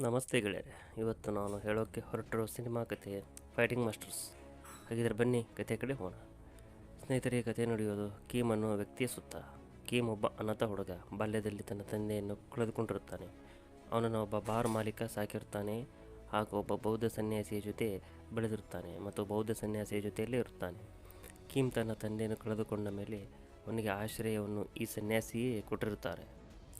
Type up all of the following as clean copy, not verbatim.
ನಮಸ್ತೆ ಗೆಳೆಯರೆ. ಇವತ್ತು ನಾನು ಹೇಳೋಕ್ಕೆ ಹೊರಟಿರೋ ಸಿನಿಮಾ ಕಥೆ ಫೈಟಿಂಗ್ ಮಾಸ್ಟರ್ಸ್. ಹಾಗಿದ್ರೆ ಬನ್ನಿ ಕಥೆ ಕಡೆ ಹೋಗೋಣ. ಸ್ನೇಹಿತರೆ, ಕಥೆ ನಡೆಯೋದು ಕೀಮ್ ಅನ್ನೋ ವ್ಯಕ್ತಿಯ ಸುತ್ತ. ಕೀಮ್ ಒಬ್ಬ ಅನಾಥ ಹುಡುಗ. ಬಾಲ್ಯದಲ್ಲಿ ತನ್ನ ತಂದೆಯನ್ನು ಕಳೆದುಕೊಂಡಿರುತ್ತಾನೆ. ಅವನನ್ನು ಒಬ್ಬ ಬಾರ್ ಮಾಲೀಕ ಸಾಕಿರ್ತಾನೆ ಹಾಗೂ ಒಬ್ಬ ಬೌದ್ಧ ಸನ್ಯಾಸಿಯ ಜೊತೆ ಬೆಳೆದಿರುತ್ತಾನೆ ಮತ್ತು ಬೌದ್ಧ ಸನ್ಯಾಸಿಯ ಜೊತೆಯಲ್ಲೇ ಇರುತ್ತಾನೆ. ಕೀಮ್ ತನ್ನ ತಂದೆಯನ್ನು ಕಳೆದುಕೊಂಡ ಮೇಲೆ ಅವನಿಗೆ ಆಶ್ರಯವನ್ನು ಈ ಸನ್ಯಾಸಿಯೇ ಕೊಟ್ಟಿರುತ್ತಾರೆ.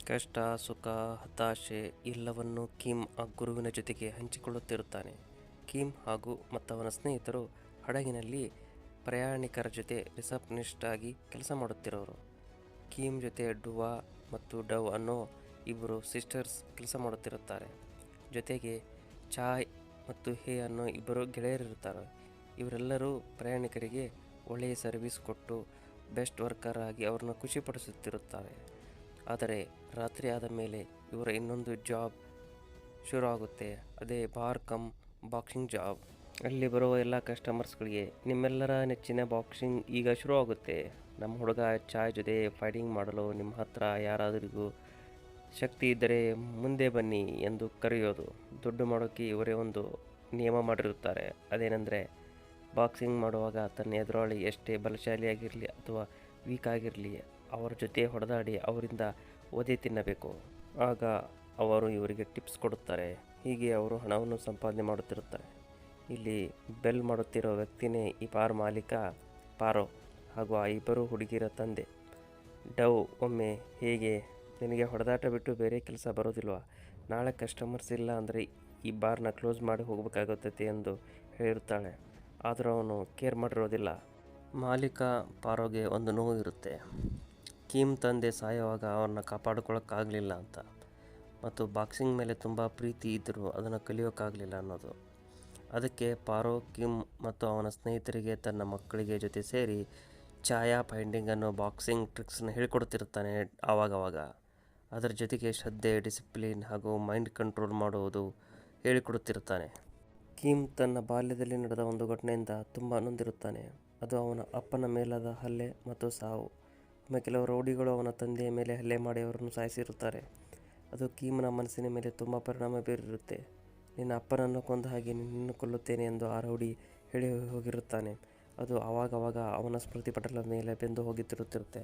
ಕಷ್ಟ, ಸುಖ, ಹತಾಶೆ ಎಲ್ಲವನ್ನೂ ಕೀಮ್ ಆ ಗುರುವಿನ ಜೊತೆಗೆ ಹಂಚಿಕೊಳ್ಳುತ್ತಿರುತ್ತಾನೆ. ಕೀಮ್ ಹಾಗೂ ಮತ್ತವನ ಸ್ನೇಹಿತರು ಹಡಗಿನಲ್ಲಿ ಪ್ರಯಾಣಿಕರ ಜೊತೆ ರಿಸೆಪ್ಷನಿಸ್ಟ್ ಆಗಿ ಕೆಲಸ ಮಾಡುತ್ತಿರೋರು. ಕೀಮ್ ಜೊತೆ ಡುವಾ ಮತ್ತು ಡವ್ ಅನ್ನೋ ಇಬ್ಬರು ಸಿಸ್ಟರ್ಸ್ ಕೆಲಸ ಮಾಡುತ್ತಿರುತ್ತಾರೆ. ಜೊತೆಗೆ ಚಾಯ್ ಮತ್ತು ಹೇ ಅನ್ನೋ ಇಬ್ಬರು ಗೆಳೆಯರಿರುತ್ತಾರೆ. ಇವರೆಲ್ಲರೂ ಪ್ರಯಾಣಿಕರಿಗೆ ಒಳ್ಳೆಯ ಸರ್ವಿಸ್ ಕೊಟ್ಟು ಬೆಸ್ಟ್ ವರ್ಕರ್ ಆಗಿ ಅವ್ರನ್ನ ಖುಷಿಪಡಿಸುತ್ತಿರುತ್ತಾರೆ. ಆದರೆ ರಾತ್ರಿ ಆದ ಮೇಲೆ ಇವರ ಇನ್ನೊಂದು ಜಾಬ್ ಶುರು ಆಗುತ್ತೆ. ಅದೇ ಬಾರ್ ಕಮ್ ಬಾಕ್ಸಿಂಗ್ ಜಾಬ್. ಅಲ್ಲಿ ಬರುವ ಎಲ್ಲ ಕಸ್ಟಮರ್ಸ್ಗಳಿಗೆ ನಿಮ್ಮೆಲ್ಲರ ನೆಚ್ಚಿನ ಬಾಕ್ಸಿಂಗ್ ಈಗ ಶುರು ಆಗುತ್ತೆ. ನಮ್ಮ ಹುಡುಗ ಚಾಯ್ ಜೊತೆ ಫೈಟಿಂಗ್ ಮಾಡಲು ನಿಮ್ಮ ಹತ್ರ ಯಾರಾದರಿಗೂ ಶಕ್ತಿ ಇದ್ದರೆ ಮುಂದೆ ಬನ್ನಿ ಎಂದು ಕರೆಯೋದು. ದುಡ್ಡು ಮಾಡೋಕ್ಕೆ ಇವರೇ ಒಂದು ನಿಯಮ ಮಾಡಿರುತ್ತಾರೆ. ಅದೇನೆಂದರೆ, ಬಾಕ್ಸಿಂಗ್ ಮಾಡುವಾಗ ತನ್ನ ಎದುರಾಳಿ ಎಷ್ಟೇ ಬಲಶಾಲಿಯಾಗಿರಲಿ ಅಥವಾ ವೀಕ್ ಆಗಿರಲಿ ಅವರ ಜೊತೆ ಹೊಡೆದಾಡಿ ಅವರಿಂದ ಒದೆ ತಿನ್ನಬೇಕು. ಆಗ ಅವರು ಇವರಿಗೆ ಟಿಪ್ಸ್ ಕೊಡುತ್ತಾರೆ. ಹೀಗೆ ಅವರು ಹಣವನ್ನು ಸಂಪಾದನೆ ಮಾಡುತ್ತಿರುತ್ತಾರೆ. ಇಲ್ಲಿ ಬೆಲ್ ಮಾಡುತ್ತಿರೋ ವ್ಯಕ್ತಿನೇ ಈ ಬಾರ್ ಮಾಲೀಕ ಪಾರೋ ಹಾಗೂ ಆ ಇಬ್ಬರು ಹುಡುಗಿಯರ ತಂದೆ ಡವ್. ಒಮ್ಮೆ ಹೇಗೆ, ನಿನಗೆ ಹೊಡೆದಾಟ ಬಿಟ್ಟು ಬೇರೆ ಕೆಲಸ ಬರೋದಿಲ್ವಾ? ನಾಳೆ ಕಸ್ಟಮರ್ಸ್ ಇಲ್ಲ ಅಂದರೆ ಈ ಬಾರ್ನ ಕ್ಲೋಸ್ ಮಾಡಿ ಹೋಗಬೇಕಾಗುತ್ತದೆ ಎಂದು ಹೇಳಿರುತ್ತಾಳೆ. ಆದರೂ ಅವನು ಕೇರ್ ಮಾಡಿರೋದಿಲ್ಲ. ಮಾಲೀಕ ಪಾರೋಗೆ ಒಂದು ನೋವು ಇರುತ್ತೆ. ಕೀಮ್ ತಂದೆ ಸಾಯುವಾಗ ಅವನ್ನ ಕಾಪಾಡಿಕೊಳ್ಳೋಕ್ಕಾಗಲಿಲ್ಲ ಅಂತ, ಮತ್ತು ಬಾಕ್ಸಿಂಗ್ ಮೇಲೆ ತುಂಬ ಪ್ರೀತಿ ಇದ್ದರೂ ಅದನ್ನು ಕಲಿಯೋಕ್ಕಾಗಲಿಲ್ಲ ಅನ್ನೋದು. ಅದಕ್ಕೆ ಪಾರೋ ಕಿಮ್ ಮತ್ತು ಅವನ ಸ್ನೇಹಿತರಿಗೆ ತನ್ನ ಮಕ್ಕಳಿಗೆ ಜೊತೆ ಸೇರಿ ಛಾಯಾ ಫೈಟಿಂಗ್ ಅನ್ನೋ ಬಾಕ್ಸಿಂಗ್ ಟ್ರಿಕ್ಸ್ನ ಹೇಳಿಕೊಡ್ತಿರ್ತಾನೆ ಆವಾಗವಾಗ. ಅದರ ಜೊತೆಗೆ ಶ್ರದ್ಧೆ, ಡಿಸಿಪ್ಲಿನ್ ಹಾಗೂ ಮೈಂಡ್ ಕಂಟ್ರೋಲ್ ಮಾಡುವುದು ಹೇಳಿಕೊಡುತ್ತಿರ್ತಾನೆ. ಕಿಮ್ ತನ್ನ ಬಾಲ್ಯದಲ್ಲಿ ನಡೆದ ಒಂದು ಘಟನೆಯಿಂದ ತುಂಬ ನೊಂದಿರುತ್ತಾನೆ. ಅದು ಅವನ ಅಪ್ಪನ ಮೇಲಾದ ಹಲ್ಲೆ ಮತ್ತು ಸಾವು. ಒಮ್ಮೆ ಕೆಲವು ರೌಡಿಗಳು ಅವನ ತಂದೆಯ ಮೇಲೆ ಹಲ್ಲೆ ಮಾಡಿ ಅವರನ್ನು ಸಾಯಿಸಿರುತ್ತಾರೆ. ಅದು ಕೀಮ್ನ ಮನಸ್ಸಿನ ಮೇಲೆ ತುಂಬ ಪರಿಣಾಮ ಬೀರಿರುತ್ತೆ. ನಿನ್ನ ಅಪ್ಪನನ್ನು ಕೊಂದ ಹಾಗೆ ನಿನ್ನನ್ನು ಕೊಲ್ಲುತ್ತೇನೆ ಎಂದು ಆ ರೌಡಿ ಹೇಳಿ ಹೋಗಿರುತ್ತಾನೆ. ಅದು ಆವಾಗವಾಗ ಅವನ ಸ್ಮೃತಿ ಪಟಲದ ಮೇಲೆ ಬೆಂದು ಹೋಗುತ್ತಿರುತ್ತೆ.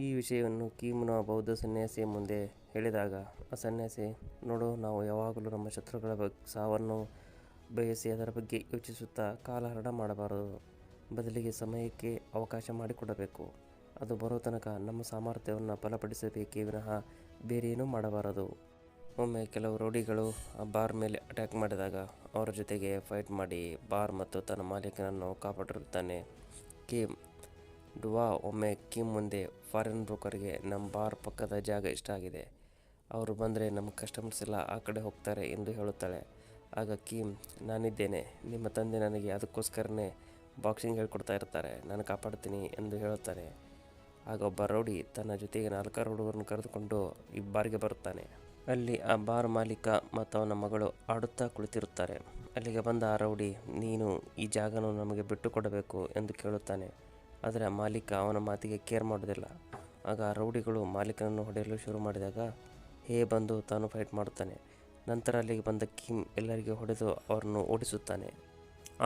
ಈ ವಿಷಯವನ್ನು ಕೀಮ್ನ ಬೌದ್ಧ ಸನ್ಯಾಸಿಯ ಮುಂದೆ ಹೇಳಿದಾಗ ಆ ಸನ್ಯಾಸಿ, ನೋಡು, ನಾವು ಯಾವಾಗಲೂ ನಮ್ಮ ಶತ್ರುಗಳ ಸಾವನ್ನು ಬಯಸಿ ಅದರ ಬಗ್ಗೆ ಯೋಚಿಸುತ್ತಾ ಕಾಲಹರಣ ಮಾಡಬಾರದು. ಬದಲಿಗೆ ಸಮಯಕ್ಕೆ ಅವಕಾಶ ಮಾಡಿಕೊಡಬೇಕು. ಅದು ಬರೋ ತನಕ ನಮ್ಮ ಸಾಮರ್ಥ್ಯವನ್ನು ಬಲಪಡಿಸಬೇಕೇ ವಿನಃ ಬೇರೇನೂ ಮಾಡಬಾರದು. ಒಮ್ಮೆ ಕೆಲವು ರೌಡಿಗಳು ಆ ಬಾರ್ ಮೇಲೆ ಅಟ್ಯಾಕ್ ಮಾಡಿದಾಗ ಅವರ ಜೊತೆಗೆ ಫೈಟ್ ಮಾಡಿ ಬಾರ್ ಮತ್ತು ತನ್ನ ಮಾಲೀಕನನ್ನು ಕಾಪಾಡಿರುತ್ತಾನೆ ಕೀಮ್. ಡುವಾ ಒಮ್ಮೆ ಕೀಮ್ ಮುಂದೆ, ಫಾರಿನ್ ಬ್ರೋಕರ್ಗೆ ನಮ್ಮ ಬಾರ್ ಪಕ್ಕದ ಜಾಗ ಇಷ್ಟ ಆಗಿದೆ, ಅವರು ಬಂದರೆ ನಮ್ಮ ಕಸ್ಟಮರ್ಸ್ ಎಲ್ಲ ಆ ಕಡೆ ಹೋಗ್ತಾರೆ ಎಂದು ಹೇಳುತ್ತಾಳೆ. ಆಗ ಕೀಮ್, ನಾನಿದ್ದೇನೆ, ನಿಮ್ಮ ತಂದೆ ನನಗೆ ಅದಕ್ಕೋಸ್ಕರನೇ ಬಾಕ್ಸಿಂಗ್ ಹೇಳ್ಕೊಡ್ತಾ ಇರ್ತಾರೆ, ನಾನು ಕಾಪಾಡ್ತೀನಿ ಎಂದು ಹೇಳುತ್ತಾನೆ. ಆಗ ಒಬ್ಬ ರೌಡಿ ತನ್ನ ಜೊತೆಗೆ 4 ಹುಡುಗರನ್ನು ಕರೆದುಕೊಂಡು ಈ ಬಾರ್ಗೆ ಬರುತ್ತಾನೆ. ಅಲ್ಲಿ ಆ ಬಾರ್ ಮಾಲೀಕ ಮತ್ತು ಅವನ ಮಗಳು ಆಡುತ್ತಾ ಕುಳಿತಿರುತ್ತಾರೆ. ಅಲ್ಲಿಗೆ ಬಂದ ಆ ರೌಡಿ, ನೀನು ಈ ಜಾಗನ ನಮಗೆ ಬಿಟ್ಟು ಕೊಡಬೇಕು ಎಂದು ಕೇಳುತ್ತಾನೆ. ಆದರೆ ಆ ಮಾಲೀಕ ಅವನ ಮಾತಿಗೆ ಕೇರ್ ಮಾಡೋದಿಲ್ಲ. ಆಗ ಆ ರೌಡಿಗಳು ಮಾಲೀಕನನ್ನು ಹೊಡೆಯಲು ಶುರು ಮಾಡಿದಾಗ ಹೇ ಬಂದು ತಾನು ಫೈಟ್ ಮಾಡುತ್ತಾನೆ. ನಂತರ ಅಲ್ಲಿಗೆ ಬಂದ ಕಿಮ್ ಎಲ್ಲರಿಗೆ ಹೊಡೆದು ಅವರನ್ನು ಓಡಿಸುತ್ತಾನೆ.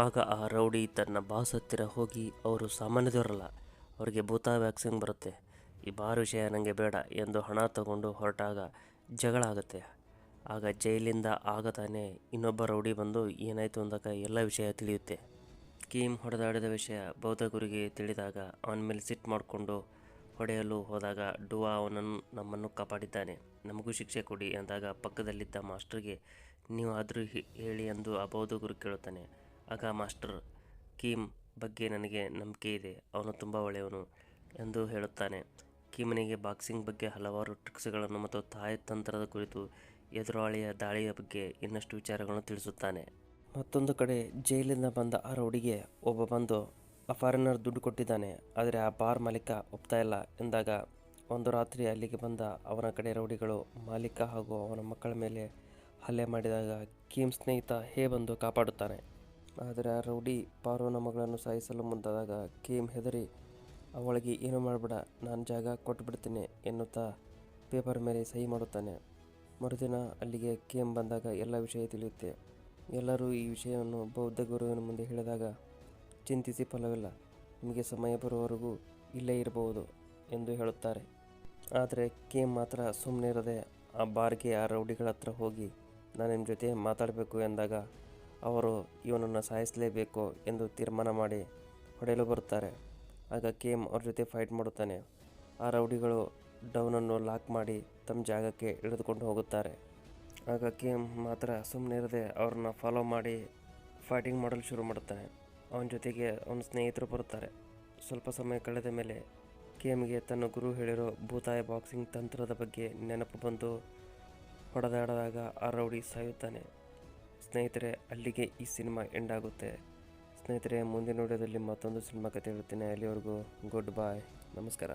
ಆಗ ಆ ರೌಡಿ ತನ್ನ ಬಾಸ್ ಹತ್ತಿರ ಹೋಗಿ, ಅವರು ಸಾಮಾನ್ಯದವರಲ್ಲ, ಅವರಿಗೆ ಭೂತ ವ್ಯಾಕ್ಸಿನ್ ಬರುತ್ತೆ, ಈ ಬಾರ್ ವಿಷಯ ನನಗೆ ಬೇಡ ಎಂದು ಹಣ ತಗೊಂಡು ಹೊರಟಾಗ ಜಗಳ ಆಗುತ್ತೆ. ಆಗ ಜೈಲಿಂದ ಆಗ ತಾನೇ ಇನ್ನೊಬ್ಬ ರೌಡಿ ಬಂದು ಏನಾಯಿತು ಅಂದಾಗ ಎಲ್ಲ ವಿಷಯ ತಿಳಿಯುತ್ತೆ. ಕೀಮ್ ಹೊಡೆದಾಡಿದ ವಿಷಯ ಬೌದ್ಧ ಗುರಿಗೆ ತಿಳಿದಾಗ ಅವನ ಮೇಲೆ ಸಿಟ್ಟು ಮಾಡಿಕೊಂಡು ಹೊಡೆಯಲು ಹೋದಾಗ ಡುವಾ ಅವನನ್ನು ನಮ್ಮನ್ನು ಕಾಪಾಡಿದ್ದಾನೆ, ನಮಗೂ ಶಿಕ್ಷೆ ಕೊಡಿ ಎಂದಾಗ ಪಕ್ಕದಲ್ಲಿದ್ದ ಮಾಸ್ಟರ್ಗೆ ನೀವು ಆದರೂ ಹೇಳಿ ಎಂದು ಆ ಬೌದ್ಧ ಗುರು ಕೇಳುತ್ತಾನೆ. ಆಗ ಮಾಸ್ಟರ್, ಕೀಮ್ ಬಗ್ಗೆ ನನಗೆ ನಂಬಿಕೆ ಇದೆ, ಅವನು ತುಂಬ ಒಳ್ಳೆಯವನು ಎಂದು ಹೇಳುತ್ತಾನೆ. ಕೀಮನಿಗೆ ಬಾಕ್ಸಿಂಗ್ ಬಗ್ಗೆ ಹಲವಾರು ಟ್ರಿಕ್ಸ್ಗಳನ್ನು ಮತ್ತು ತಾಯಿ ತಂತ್ರದ ಕುರಿತು ಎದುರಾಳಿಯ ದಾಳಿಯ ಬಗ್ಗೆ ಇನ್ನಷ್ಟು ವಿಚಾರಗಳನ್ನು ತಿಳಿಸುತ್ತಾನೆ. ಮತ್ತೊಂದು ಕಡೆ ಜೈಲಿಂದ ಬಂದ ಆ ರೌಡಿಗೆ ಒಬ್ಬ ಬಂದು ಆ ಫಾರಿನರ್ ದುಡ್ಡು ಕೊಟ್ಟಿದ್ದಾನೆ, ಆದರೆ ಆ ಬಾರ್ ಮಾಲೀಕ ಒಪ್ತಾ ಇಲ್ಲ ಎಂದಾಗ ಒಂದು ರಾತ್ರಿ ಅಲ್ಲಿಗೆ ಬಂದ ಅವನ ಕಡೆ ರೌಡಿಗಳು ಮಾಲೀಕ ಹಾಗೂ ಅವನ ಮಕ್ಕಳ ಮೇಲೆ ಹಲ್ಲೆ ಮಾಡಿದಾಗ ಕೀಮ್ ಸ್ನೇಹಿತ ಹೇ ಬಂದು ಕಾಪಾಡುತ್ತಾನೆ. ಆದರೆ ಆ ರೌಡಿ ಪಾರೋನ ಮಗಳನ್ನು ಸಾಯಿಸಲು ಮುಂದಾದಾಗ ಕೀಮ್ ಹೆದರಿ, ಅವಳಿಗೆ ಏನು ಮಾಡಬೇಡ, ನಾನು ಜಾಗ ಕೊಟ್ಟುಬಿಡ್ತೀನಿ ಎನ್ನುತ್ತಾ ಪೇಪರ್ ಮೇಲೆ ಸಹಿ ಮಾಡುತ್ತಾನೆ. ಮರುದಿನ ಅಲ್ಲಿಗೆ ಕೇಮ್ ಬಂದಾಗ ಎಲ್ಲ ವಿಷಯ ತಿಳಿಯುತ್ತೆ. ಎಲ್ಲರೂ ಈ ವಿಷಯವನ್ನು ಬೌದ್ಧ ಗುರುವಿನ ಮುಂದೆ ಹೇಳಿದಾಗ, ಚಿಂತಿಸಿ ಫಲವಿಲ್ಲ, ನಿಮಗೆ ಸಮಯ ಬರುವವರೆಗೂ ಇಲ್ಲೇ ಇರಬಹುದು ಎಂದು ಹೇಳುತ್ತಾರೆ. ಆದರೆ ಕೇಮ್ ಮಾತ್ರ ಸುಮ್ಮನೆ ಇರದೆ ಆ ಬಾರ್ಗೆ ಆ ರೌಡಿಗಳ ಹತ್ರ ಹೋಗಿ, ನಾನು ನಿಮ್ಮ ಜೊತೆ ಮಾತಾಡಬೇಕು ಎಂದಾಗ ಅವರು ಇವನನ್ನು ಸಾಯಿಸಲೇಬೇಕು ಎಂದು ತೀರ್ಮಾನ ಮಾಡಿ ಹೊಡೆಯಲು ಬರುತ್ತಾರೆ. ಆಗ ಕೇಮ್ ಅವ್ರ ಜೊತೆ ಫೈಟ್ ಮಾಡುತ್ತಾನೆ. ಆ ರೌಡಿಗಳು ಡೌನನ್ನು ಲಾಕ್ ಮಾಡಿ ತಮ್ಮ ಜಾಗಕ್ಕೆ ಎಳೆದುಕೊಂಡು ಹೋಗುತ್ತಾರೆ. ಆಗ ಕೇಮ್ ಮಾತ್ರ ಸುಮ್ಮನೆ ಇರದೆ ಅವ್ರನ್ನ ಫಾಲೋ ಮಾಡಿ ಫೈಟಿಂಗ್ ಮಾಡಲು ಶುರು ಮಾಡುತ್ತಾನೆ. ಅವನ ಜೊತೆಗೆ ಅವನ ಸ್ನೇಹಿತರು ಬರುತ್ತಾರೆ. ಸ್ವಲ್ಪ ಸಮಯ ಕಳೆದ ಮೇಲೆ ಕೇಮ್ಗೆ ತನ್ನ ಗುರು ಹೇಳಿರೋ ಭೂತಾಯ ಬಾಕ್ಸಿಂಗ್ ತಂತ್ರದ ಬಗ್ಗೆ ನೆನಪು ಬಂದು ಹೊಡೆದಾಡಿದಾಗ ಆ ರೌಡಿ ಸಾಯುತ್ತಾನೆ. ಸ್ನೇಹಿತರೆ, ಅಲ್ಲಿಗೆ ಈ ಸಿನಿಮಾ ಎಂಡ್ ಆಗುತ್ತೆ. ಸ್ನೇಹಿತರೆ, ಮುಂದಿನ ವಿಡಿಯೋದಲ್ಲಿ ಮತ್ತೊಂದು ಸಿನಿಮಾ ಕಥೆ ಹೇಳ್ತೀನಿ. ಅಲ್ಲಿವರೆಗೂ ಗುಡ್ ಬಾಯ್, ನಮಸ್ಕಾರ.